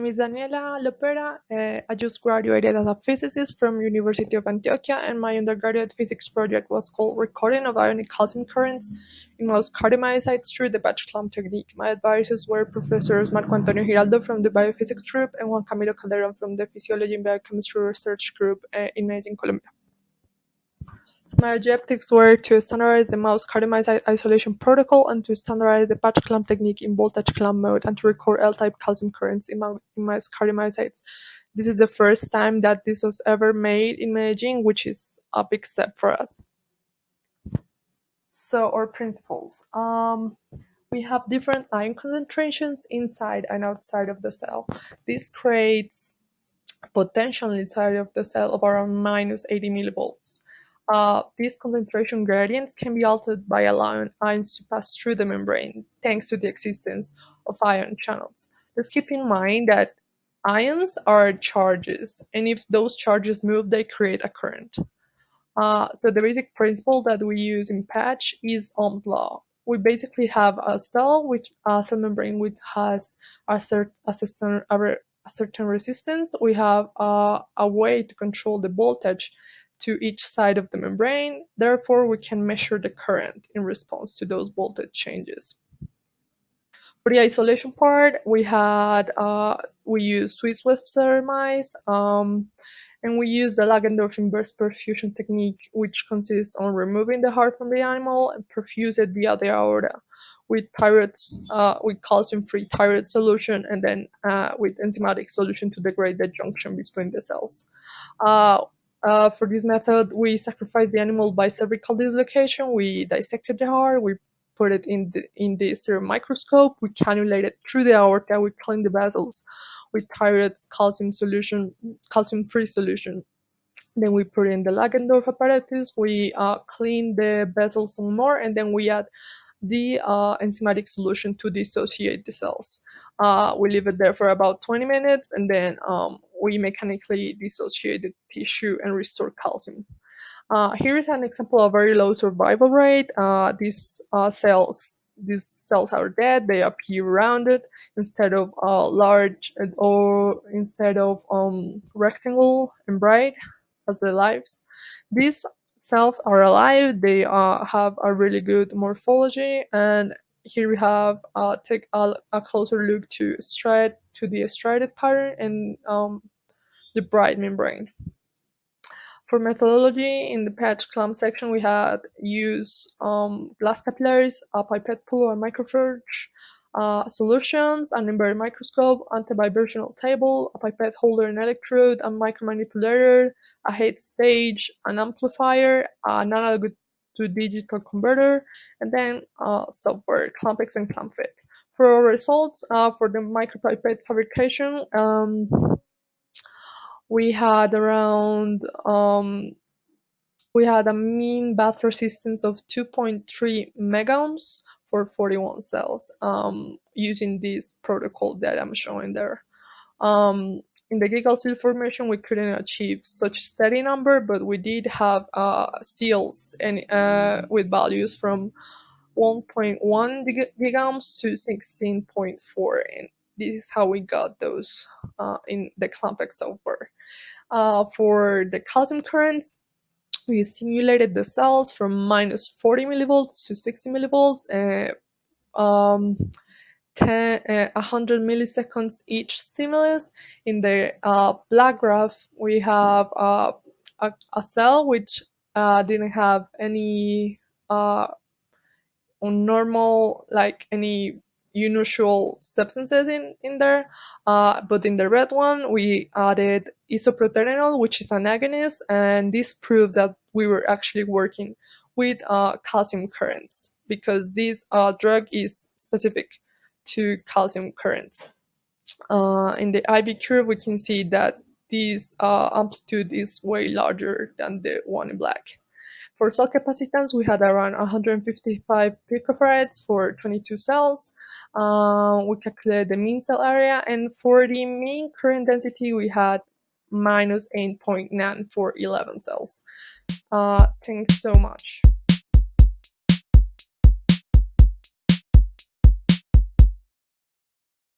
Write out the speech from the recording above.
is Daniela Lopera. I just graduated as a physicist from University of Antioquia, and my undergraduate physics project was called Recording of Ionic Calcium Currents in Mouse Cardiomyocytes through the batch clamp technique. My advisors were Professors Marco Antonio Giraldo from the Biophysics Group and Juan Camilo Calderon from the Physiology and Biochemistry Research Group in Medellin, Colombia. So my objectives were to standardize the mouse cardiomyocyte isolation protocol and to standardize the patch clamp technique in voltage clamp mode and to record L-type calcium currents in mouse cardiomyocytes. This is the first time that this was ever made in Medellin, which is a big step for us. So our principles. We have different ion concentrations inside and outside of the cell. This creates potential inside of the cell of around minus 80 millivolts. These concentration gradients can be altered by allowing ions to pass through the membrane thanks to the existence of ion channels. Let's keep in mind that ions are charges, and if those charges move, they create a current. So the basic principle that we use in patch is Ohm's law. We basically have a cell, a cell membrane which has a certain resistance. We have a way to control the voltage to each side of the membrane. Therefore, we can measure the current in response to those voltage changes. For the isolation part, we use Swiss Webster mice. And we use the Langendorf inverse perfusion technique, which consists on removing the heart from the animal and perfuse it via the aorta with with calcium-free thyroid solution, and then with enzymatic solution to degrade the junction between the cells. For this method, we sacrifice the animal by cervical dislocation. We dissected the heart. We put it in the serum microscope. We cannulate it through the aorta. We clean the vessels with thyroid's calcium-free solution. Then we put in the Langendorf apparatus. We clean the vessels some more, and then we add the enzymatic solution to dissociate the cells. We leave it there for about 20 minutes, and then we mechanically dissociate the tissue and restore calcium. Here is an example of very low survival rate. These cells are dead. They appear rounded instead of large, or instead of rectangle and bright as the lives. These cells are alive. They have a really good morphology, and here we have take a closer look to the striated pattern and the bright membrane. For methodology, in the patch clamp section, we had used glass capillaries, a pipette puller, and microforge solutions, an inverted microscope, antivibrational table, a pipette holder and electrode, a micromanipulator, a head stage, an amplifier, an analog to digital converter, and then software, Clampex and ClampFit. For our results, for the micropipette fabrication, we had around we had a mean bath resistance of 2.3 megohms for 41 cells using this protocol that I'm showing there. In the Gigal seal formation, we couldn't achieve such a steady number, but we did have seals with values from 1.1 gigohms to 16.4, and this is how we got those in the Clampex software. For the calcium currents, we simulated the cells from minus 40 millivolts to 60 millivolts, 100 milliseconds each stimulus. In the black graph, we have a cell which didn't have any normal, like any unusual substances in there, but in the red one we added isoproterenol, which is an agonist, and this proves that we were actually working with calcium currents because this drug is specific to calcium currents. In the IV curve, we can see that this amplitude is way larger than the one in black. For cell capacitance, we had around 155 picofarads for 22 cells. We calculated the mean cell area, and for the mean current density, we had minus 8.9 for 11 cells. Thanks so much.